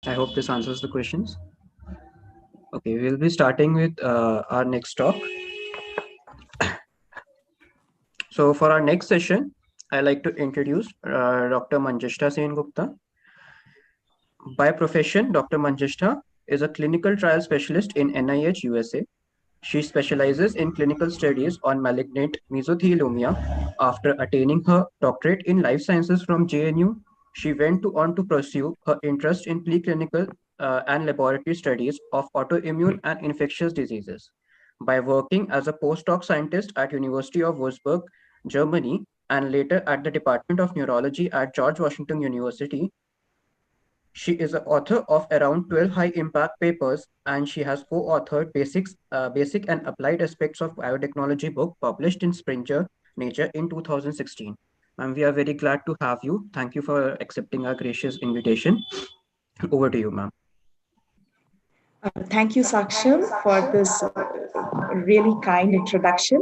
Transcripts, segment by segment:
I hope this answers the questions. Okay, we'll be starting with our next talk. So for our next session, I'd like to introduce Dr. Manjistha Sengupta. By profession, Dr. Manjistha is a clinical trial specialist in NIH USA. She specializes in clinical studies on malignant mesothelioma. After attaining her doctorate in life sciences from JNU, she went on to pursue her interest in preclinical and laboratory studies of autoimmune and infectious diseases. By working as a postdoc scientist at University of Würzburg, Germany, and later at the Department of Neurology at George Washington University, she is the author of around 12 high-impact papers, and she has co-authored basic and applied aspects of biotechnology book published in Springer Nature in 2016. And we are very glad to have you. Thank you for accepting our gracious invitation. Over to you, ma'am. Thank you, Saksham, for this really kind introduction.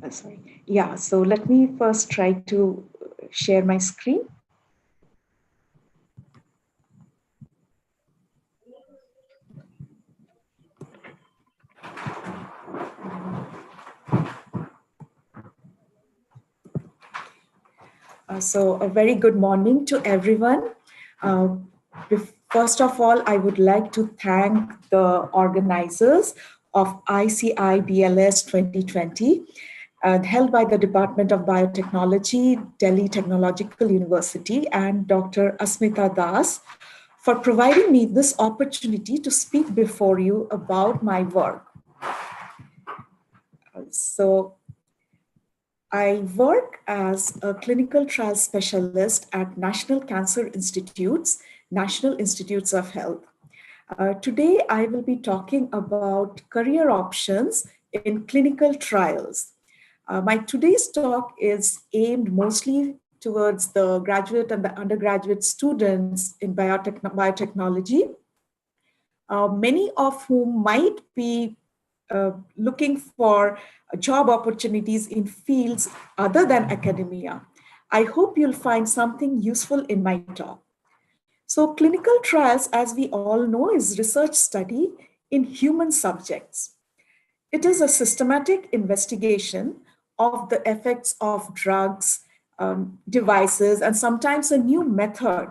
Sorry. Yeah, so let me first try to share my screen. So a very good morning to everyone. First of all, I would like to thank the organizers of ICIBLS 2020, held by the Department of Biotechnology, Delhi Technological University, and Dr. Asmita Das for providing me this opportunity to speak before you about my work. So I work as a clinical trial specialist at National Cancer Institutes, National Institutes of Health. Today, I will be talking about career options in clinical trials. My today's talk is aimed mostly towards the graduate and the undergraduate students in biotechnology, many of whom might be looking for job opportunities in fields other than academia. I hope you'll find something useful in my talk. So clinical trials, as we all know, is research study in human subjects. It is a systematic investigation of the effects of drugs, devices, and sometimes a new method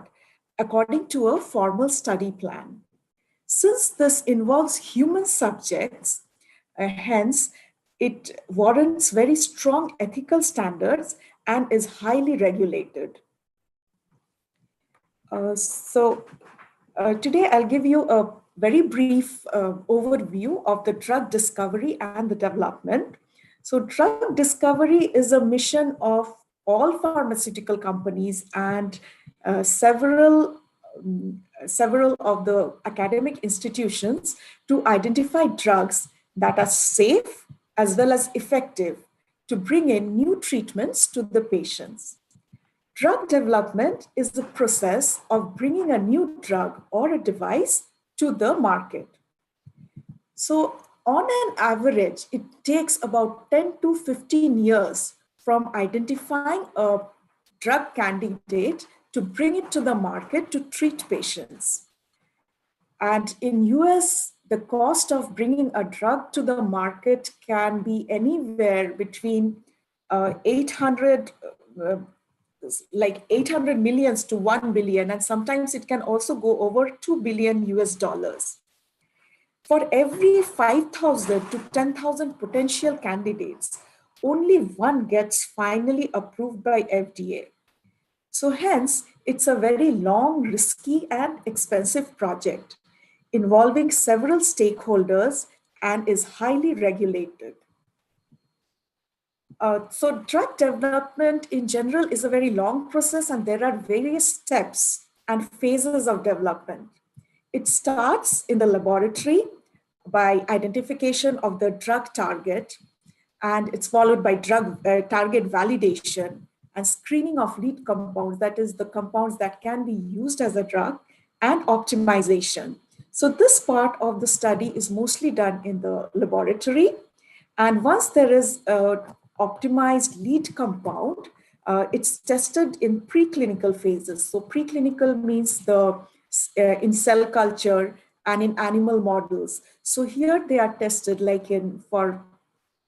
according to a formal study plan. Since this involves human subjects, hence, it warrants very strong ethical standards and is highly regulated. Today I'll give you a very brief overview of the drug discovery and the development. So drug discovery is a mission of all pharmaceutical companies and several of the academic institutions to identify drugs that are safe as well as effective to bring in new treatments to the patients. Drug development is the process of bringing a new drug or a device to the market. So on an average, it takes about 10 to 15 years from identifying a drug candidate to bring it to the market to treat patients. And in US, the cost of bringing a drug to the market can be anywhere between 800 millions to 1 billion, and sometimes it can also go over 2 billion US dollars. For every 5,000 to 10,000 potential candidates, only one gets finally approved by FDA. So hence, it's a very long, risky, and expensive project involving several stakeholders and is highly regulated. So drug development in general is a very long process, and there are various steps and phases of development. It starts in the laboratory by identification of the drug target, and it's followed by drug target validation and screening of lead compounds, that is the compounds that can be used as a drug, and optimization. So this part of the study is mostly done in the laboratory. And once there is a optimized lead compound, It's tested in preclinical phases. So preclinical means in cell culture and in animal models. So here they are tested like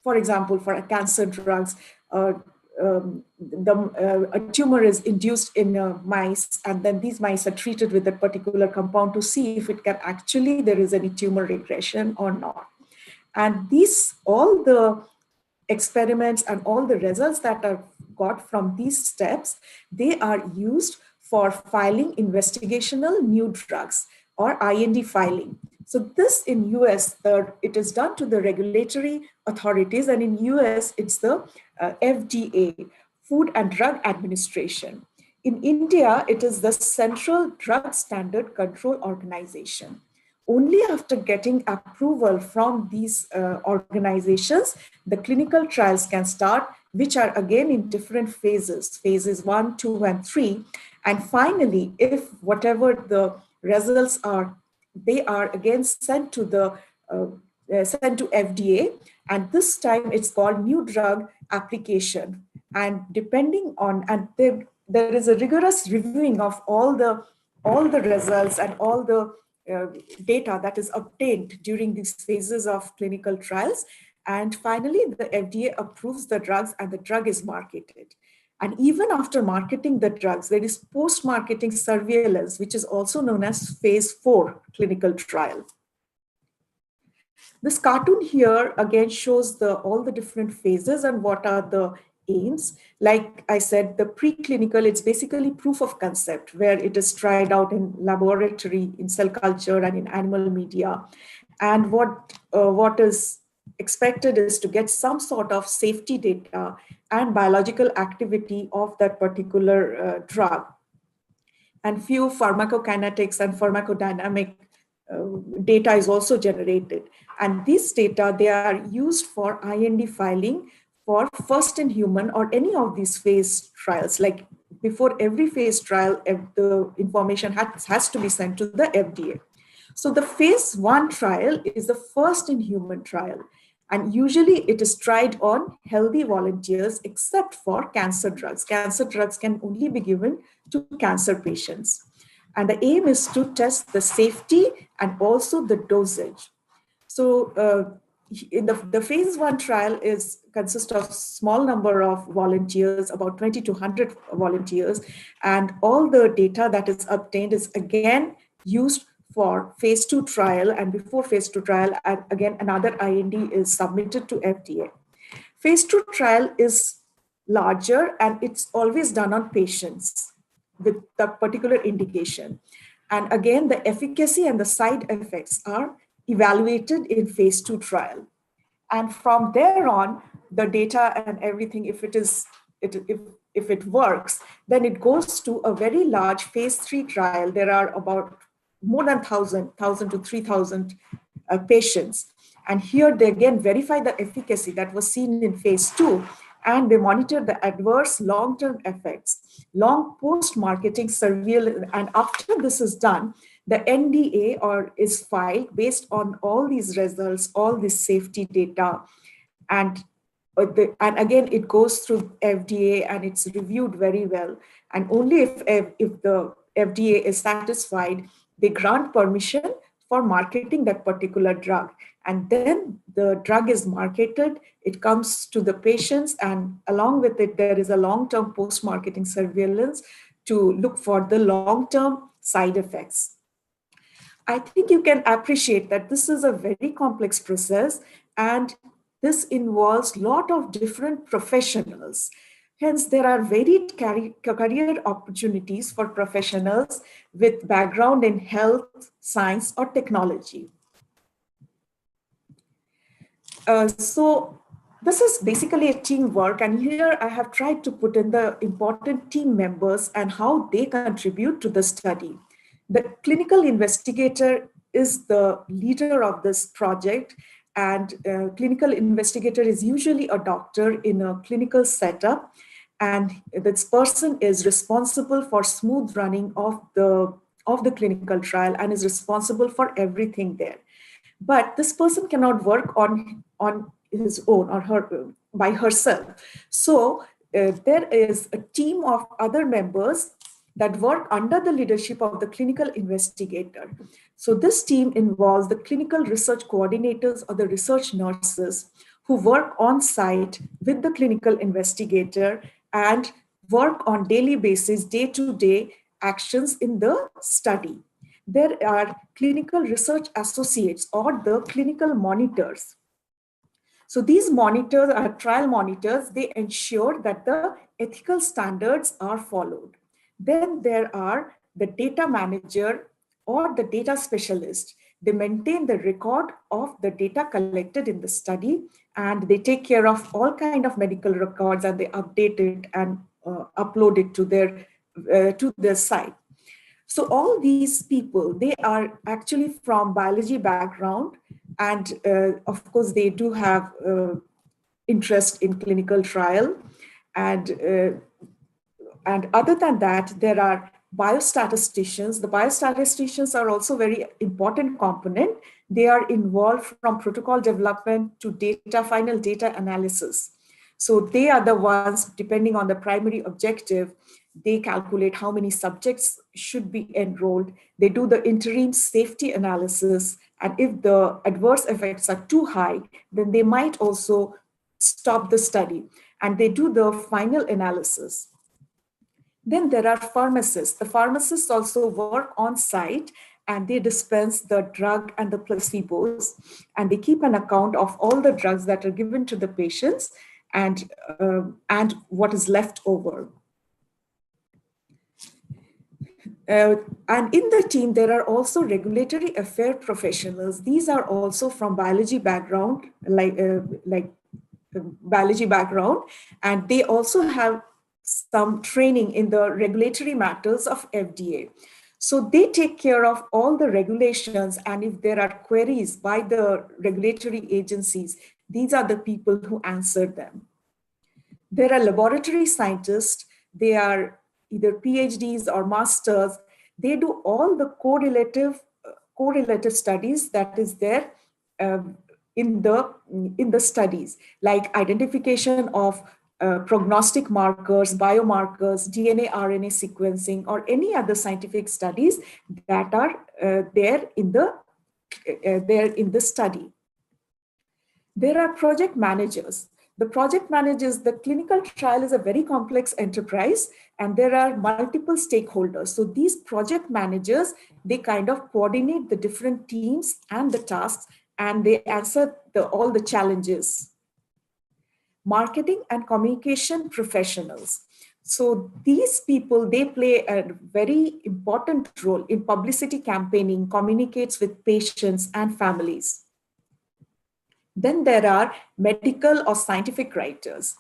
for example, for cancer drugs, uh, a tumor is induced in mice, and then these mice are treated with a particular compound to see if it can actually, there is any tumor regression or not. And all the experiments and all the results that are got from these steps, they are used for filing investigational new drugs or IND filing. So this in US, it is done to the regulatory authorities, and in US, it's the FDA, Food and Drug Administration. In India, it is the Central Drug Standard Control Organization. Only after getting approval from these organizations, the clinical trials can start, which are again in different phases 1, 2, and 3. And finally, if whatever the results are, they are again sent to FDA, and this time it's called new drug application. And depending on, and there is a rigorous reviewing of all the results and all the uh, data that is obtained during these phases of clinical trials. And finally, the FDA approves the drugs and the drug is marketed. And even after marketing the drugs, there is post-marketing surveillance, which is also known as phase 4 clinical trial. This cartoon here again shows all the different phases and what are the aims. Like I said, the preclinical, it's basically proof of concept where it is tried out in laboratory, in cell culture and in animal media. And what is expected is to get some sort of safety data and biological activity of that particular drug. And few pharmacokinetics and pharmacodynamic data is also generated. And these data, they are used for IND filing for first in human or any of these phase trials. Like before every phase trial, the information has to be sent to the FDA. So the phase 1 trial is the first in human trial. And usually it is tried on healthy volunteers, except for cancer drugs. Cancer drugs can only be given to cancer patients. And the aim is to test the safety and also the dosage. So in the phase 1 trial consists of small number of volunteers, about 20 to 100 volunteers, and all the data that is obtained is again used for phase 2 trial, and before phase 2 trial, again another IND is submitted to FDA. Phase 2 trial is larger and it's always done on patients with the particular indication. And again, the efficacy and the side effects are evaluated in phase 2 trial. And from there on, the data and everything, if it works, then it goes to a very large phase 3 trial. There are about more than 1,000 to 3,000 patients. And here they again verify the efficacy that was seen in phase 2, and they monitor the adverse long-term effects, long post-marketing surveillance. And after this is done, the NDA is filed based on all these results, all this safety data. And again, it goes through FDA and it's reviewed very well. And only if the FDA is satisfied, they grant permission for marketing that particular drug. And then the drug is marketed, it comes to the patients, and along with it, there is a long-term post-marketing surveillance to look for the long-term side effects. I think you can appreciate that this is a very complex process, and this involves a lot of different professionals. Hence, there are varied career opportunities for professionals with background in health, science, or technology. So this is basically a teamwork, and here I have tried to put in the important team members and how they contribute to the study. The clinical investigator is the leader of this project, and clinical investigator is usually a doctor in a clinical setup, and this person is responsible for smooth running of the clinical trial and is responsible for everything there. But this person cannot work on his own or her by herself. So there is a team of other members that work under the leadership of the clinical investigator. So this team involves the clinical research coordinators or the research nurses who work on site with the clinical investigator and work on daily basis, day-to-day actions in the study. There are clinical research associates or the clinical monitors. So these monitors are trial monitors. They ensure that the ethical standards are followed. Then there are the data manager or the data specialist. They maintain the record of the data collected in the study, and they take care of all kind of medical records, and they update it and upload it to their site. So all these people, they are actually from biology background, and of course they do have interest in clinical trial. And other than that, there are biostatisticians. The biostatisticians are also very important component. They are involved from protocol development to final data analysis. So they are the ones, depending on the primary objective, they calculate how many subjects should be enrolled. They do the interim safety analysis. And if the adverse effects are too high, then they might also stop the study. And they do the final analysis. Then there are pharmacists. The pharmacists also work on site, and they dispense the drug and the placebos, and they keep an account of all the drugs that are given to the patients and what is left over. And in the team, there are also regulatory affair professionals. These are also from biology background, biology background, and they also have some training in the regulatory matters of FDA. So they take care of all the regulations, and if there are queries by the regulatory agencies, these are the people who answer them. There are laboratory scientists. They are either PhDs or masters. They do all the correlative studies that is there in the studies, like identification of prognostic markers, biomarkers, DNA, RNA sequencing, or any other scientific studies that are there in the study. There are project managers. The project managers, the clinical trial is a very complex enterprise, and there are multiple stakeholders. So these project managers, they kind of coordinate the different teams and the tasks, and they answer all the challenges. Marketing and communication professionals. So these people, they play a very important role in publicity campaigning, communicates with patients and families. Then there are medical or scientific writers.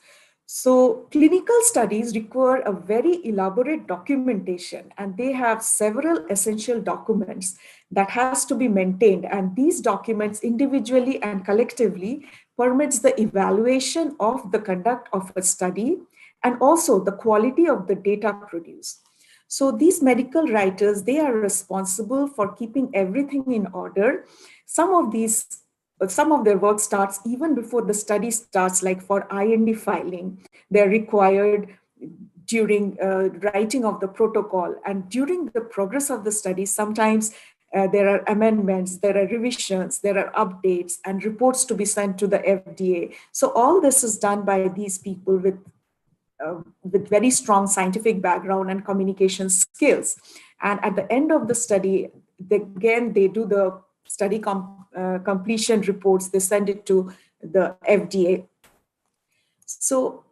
So clinical studies require a very elaborate documentation, and they have several essential documents that has to be maintained. And these documents individually and collectively permits the evaluation of the conduct of a study and also the quality of the data produced. So these medical writers, they are responsible for keeping everything in order. Some of their work starts even before the study starts, like for IND filing. They're required during writing of the protocol, and during the progress of the study, sometimes there are amendments, there are revisions, there are updates, and reports to be sent to the FDA. So all this is done by these people with very strong scientific background and communication skills. And at the end of the study, they do the study completion reports. They send it to the FDA. So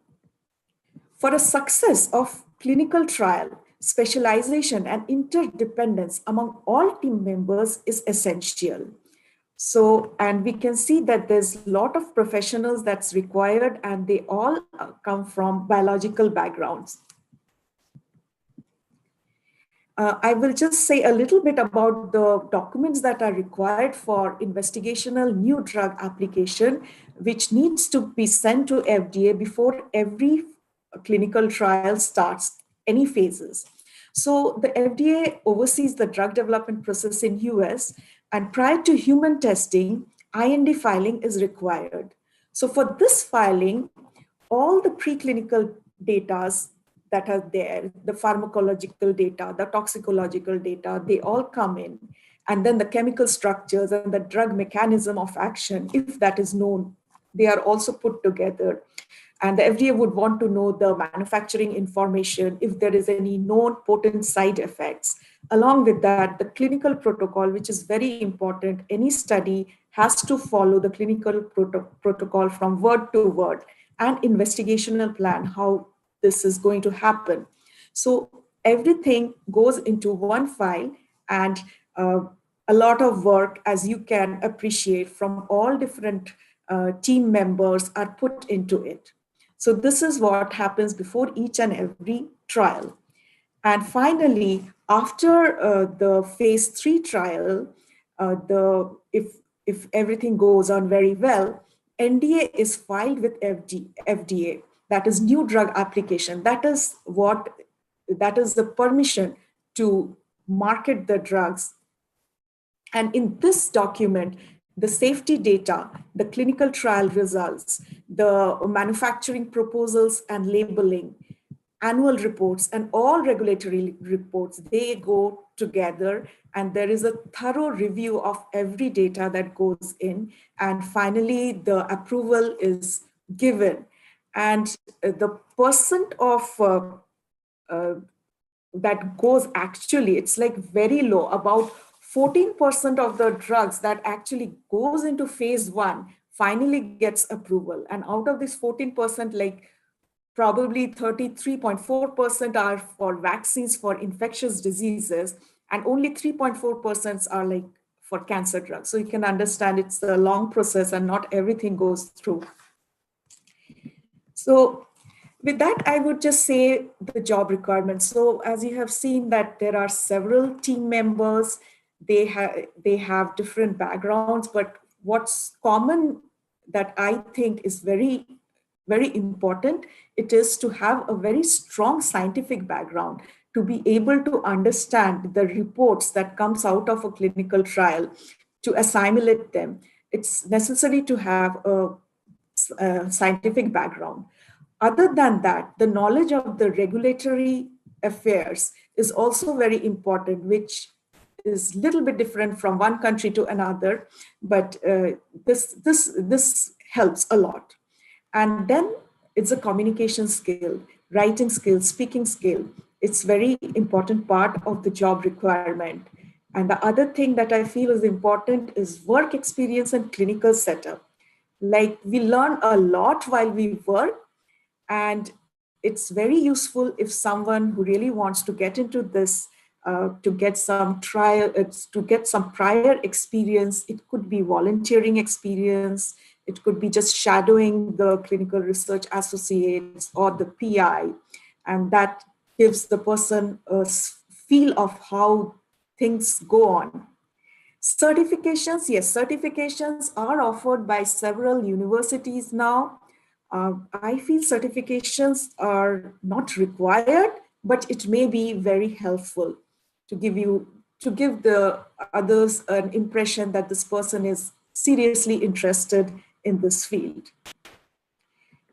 for a success of clinical trial, specialization and interdependence among all team members is essential. So, and we can see that there's a lot of professionals that's required, and they all come from biological backgrounds. I will just say a little bit about the documents that are required for investigational new drug application, which needs to be sent to FDA before every clinical trial starts, any phases. So the FDA oversees the drug development process in US, and prior to human testing, IND filing is required. So for this filing, all the preclinical datas that are there, the pharmacological data, the toxicological data, they all come in. And then the chemical structures and the drug mechanism of action, if that is known, they are also put together. And the FDA would want to know the manufacturing information, if there is any known potent side effects. Along with that, the clinical protocol, which is very important. Any study has to follow the clinical protocol from word to word, and investigational plan, how this is going to happen. So everything goes into one file, and uh, a lot of work, as you can appreciate, from all different team members are put into it. So this is what happens before each and every trial. And finally, after the phase 3 trial, if everything goes on very well, NDA is filed with FDA. That is new drug application. That is the permission to market the drugs. And in this document, the safety data, the clinical trial results, the manufacturing proposals and labeling, annual reports, and all regulatory reports, they go together, and there is a thorough review of every data that goes in. And finally, the approval is given. And the percent of uh, that goes, actually, it's like very low. About 14% of the drugs that actually goes into phase 1 finally gets approval. And out of this 14%, like probably 33.4% are for vaccines for infectious diseases, and only 3.4% are like for cancer drugs. So you can understand it's a long process and not everything goes through. So with that, I would just say the job requirements. So as you have seen that there are several team members, they have different backgrounds, but what's common that I think is very, very important, it is to have a very strong scientific background, to be able to understand the reports that comes out of a clinical trial, to assimilate them. It's necessary to have a scientific background. Other than that, the knowledge of the regulatory affairs is also very important, which is a little bit different from one country to another, but this helps a lot. And then it's a communication skill, writing skill, speaking skill. It's very important part of the job requirement. And the other thing that I feel is important is work experience and clinical setup. Like we learn a lot while we work, and it's very useful if someone who really wants to get into this, to get some trial, to get some prior experience. It could be volunteering experience, it could be just shadowing the clinical research associates or the PI, and that gives the person a feel of how things go on. Certifications, yes, certifications are offered by several universities now. I feel certifications are not required, but it may be very helpful to give the others an impression that this person is seriously interested in this field.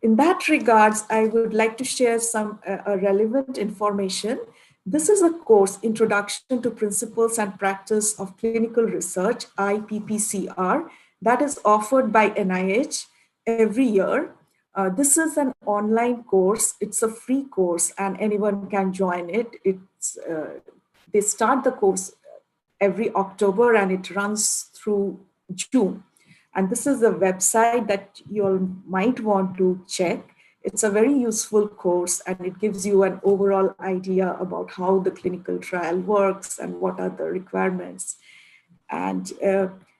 In that regards, I would like to share some relevant information. This is a course, Introduction to Principles and Practice of Clinical Research, IPPCR, that is offered by NIH every year. This is an online course. It's a free course and anyone can join it. They start the course every October and it runs through June. And this is a website that you might want to check. It's a very useful course and it gives you an overall idea about how the clinical trial works and what are the requirements. And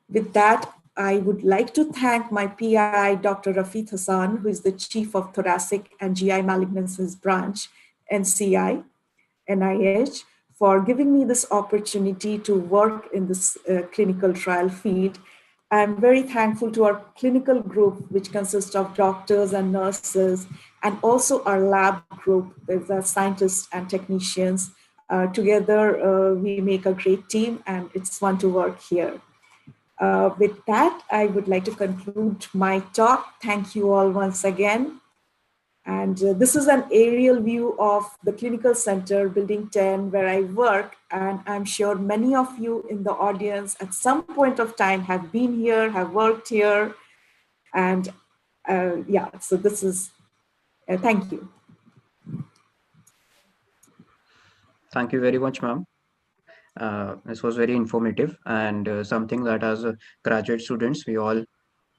with that, I would like to thank my PI, Dr. Rafid Hassan, who is the Chief of Thoracic and GI Malignancies Branch, NCI, NIH, for giving me this opportunity to work in this clinical trial field. I'm very thankful to our clinical group, which consists of doctors and nurses, and also our lab group with scientists and technicians. Together, we make a great team and it's fun to work here. With that, I would like to conclude my talk. Thank you all once again. And this is an aerial view of the clinical center, Building 10, where I work. And I'm sure many of you in the audience at some point of time have been here, have worked here. And yeah, so this is, thank you. Thank you very much, ma'am. This was very informative and something that as graduate students, we all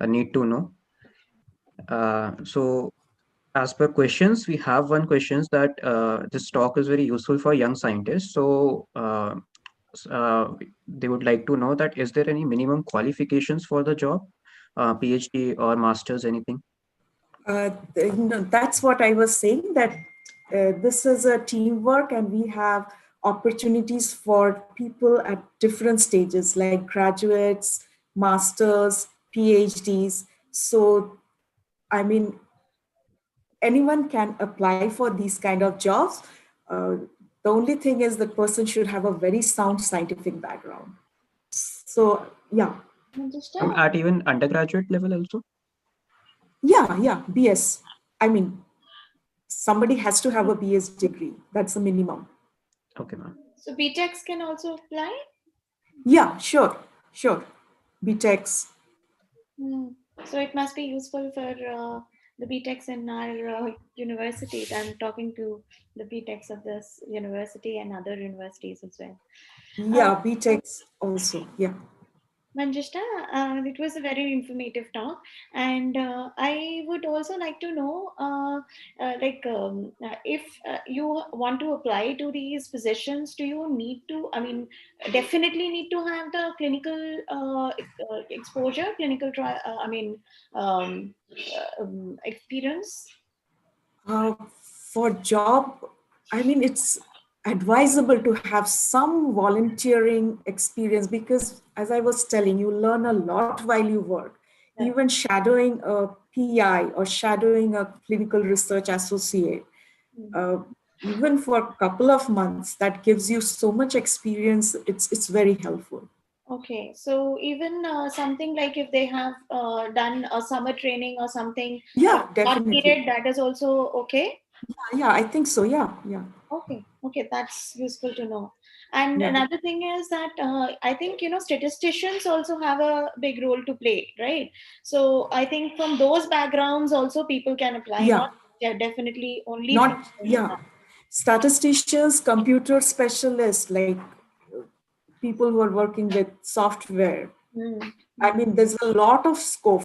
need to know. So as per questions, we have one questions that this talk is very useful for young scientists. So they would like to know that is there any minimum qualifications for the job, PhD or masters, anything? That's what I was saying, that this is a teamwork and we have opportunities for people at different stages like graduates, masters, PhDs. So, I mean, anyone can apply for these kind of jobs. Uh, the only thing is the person should have a very sound scientific background. So, yeah. At even undergraduate level also? Yeah, BS. I mean, somebody has to have a BS degree. That's the minimum. Okay, ma'am. So BTechs can also apply? Yeah, sure. BTechs. So it must be useful for the BTechs in our universities. I'm talking to the BTechs of this university and other universities as well. Yeah, BTechs also. Yeah. Manjishta, it was a very informative talk, and I would also like to know, if you want to apply to these positions, do you need to? I mean, definitely need to have the clinical exposure, clinical trial. Experience. For job, I mean, it's advisable to have some volunteering experience because, as I was telling you, learn a lot while you work. Right. Even shadowing a PI or shadowing a clinical research associate, even for a couple of months, that gives you so much experience. It's very helpful. Okay, so even something like if they have done a summer training or something, Yeah, that definitely. period, that is also okay. Yeah, I think so. Yeah. Okay, that's useful to know. And Yeah. another thing is that I think statisticians also have a big role to play, right? So I think from those backgrounds also people can apply. Yeah. Not definitely only Not, from yeah. Statisticians, computer specialists, like people who are working with software. I mean, there's a lot of scope